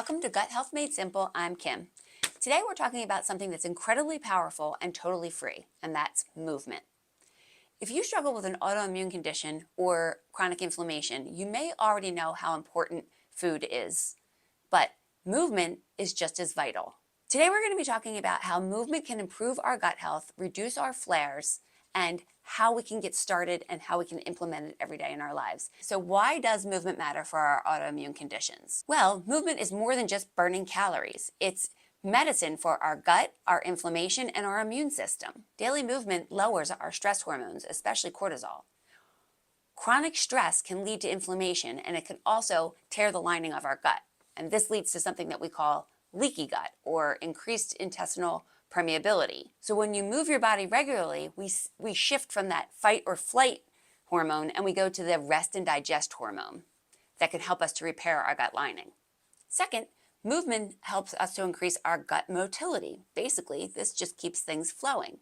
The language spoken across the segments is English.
Welcome to Gut Health Made Simple. I'm Kim. Today we're talking about something that's incredibly powerful and totally free, and that's movement. If you struggle with an autoimmune condition or chronic inflammation, you may already know how important food is, but movement is just as vital. Today we're going to be talking about how movement can improve our gut health, reduce our flares, and how we can get started and how we can implement it every day in our lives. So why does movement matter for our autoimmune conditions? Well, movement is more than just burning calories. It's medicine for our gut, our inflammation, and our immune system. Daily movement lowers our stress hormones, especially cortisol. Chronic stress can lead to inflammation, and it can also tear the lining of our gut. And this leads to something that we call leaky gut or increased intestinal permeability. So when you move your body regularly, we shift from that fight or flight hormone and we go to the rest and digest hormone that can help us to repair our gut lining. Second, movement helps us to increase our gut motility. Basically, this just keeps things flowing.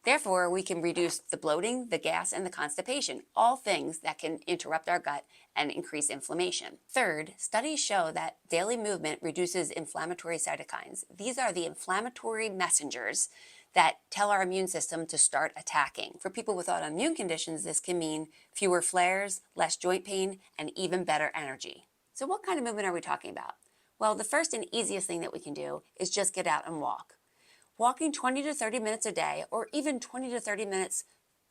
Therefore, we can reduce the bloating, the gas, and the constipation, all things that can interrupt our gut and increase inflammation. Third, studies show that daily movement reduces inflammatory cytokines. These are the inflammatory messengers that tell our immune system to start attacking. For people with autoimmune conditions, this can mean fewer flares, less joint pain, and even better energy. So what kind of movement are we talking about? Well, the first and easiest thing that we can do is just get out and walk. Walking 20 to 30 minutes a day, or even 20 to 30 minutes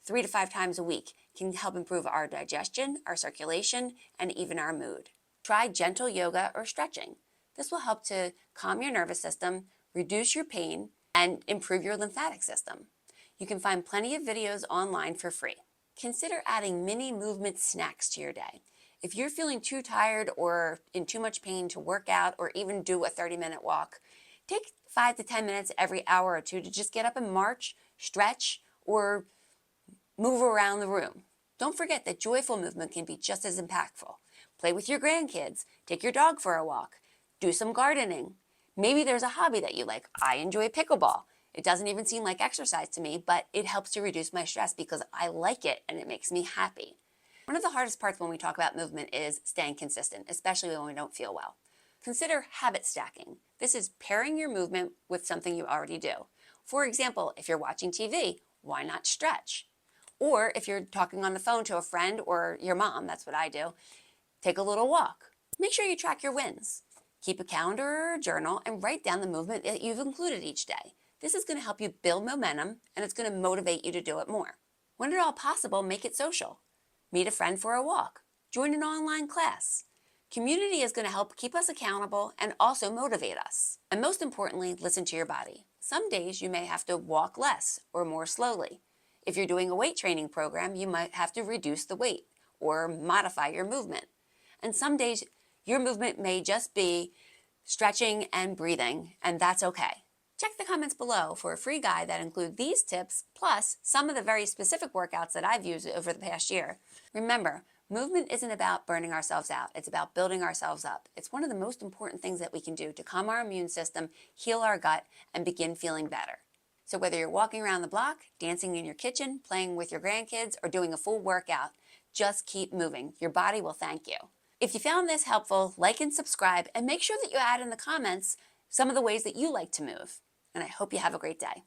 3 to 5 times a week, can help improve our digestion, our circulation, and even our mood. Try gentle yoga or stretching. This will help to calm your nervous system, reduce your pain, and improve your lymphatic system. You can find plenty of videos online for free. Consider adding mini movement snacks to your day. If you're feeling too tired or in too much pain to work out or even do a 30-minute walk, take 5 to 10 minutes every hour or two to just get up and march, stretch, or move around the room. Don't forget that joyful movement can be just as impactful. Play with your grandkids, take your dog for a walk, do some gardening. Maybe there's a hobby that you like. I enjoy pickleball. It doesn't even seem like exercise to me, but it helps to reduce my stress because I like it and it makes me happy. One of the hardest parts when we talk about movement is staying consistent, especially when we don't feel well. Consider habit stacking. This is pairing your movement with something you already do. For example, if you're watching TV, why not stretch? Or if you're talking on the phone to a friend or your mom, that's what I do, take a little walk. Make sure you track your wins. Keep a calendar or a journal and write down the movement that you've included each day. This is going to help you build momentum and it's going to motivate you to do it more. When at all possible, make it social. Meet a friend for a walk. Join an online class. Community is going to help keep us accountable and also motivate us. And most importantly, listen to your body. Some days you may have to walk less or more slowly. If you're doing a weight training program, you might have to reduce the weight or modify your movement. And some days your movement may just be stretching and breathing, and that's okay. Check the comments below for a free guide that includes these tips, plus some of the very specific workouts that I've used over the past year. Remember, movement isn't about burning ourselves out. It's about building ourselves up. It's one of the most important things that we can do to calm our immune system, heal our gut, and begin feeling better. So whether you're walking around the block, dancing in your kitchen, playing with your grandkids, or doing a full workout, just keep moving. Your body will thank you. If you found this helpful, like and subscribe, and make sure that you add in the comments some of the ways that you like to move. And I hope you have a great day.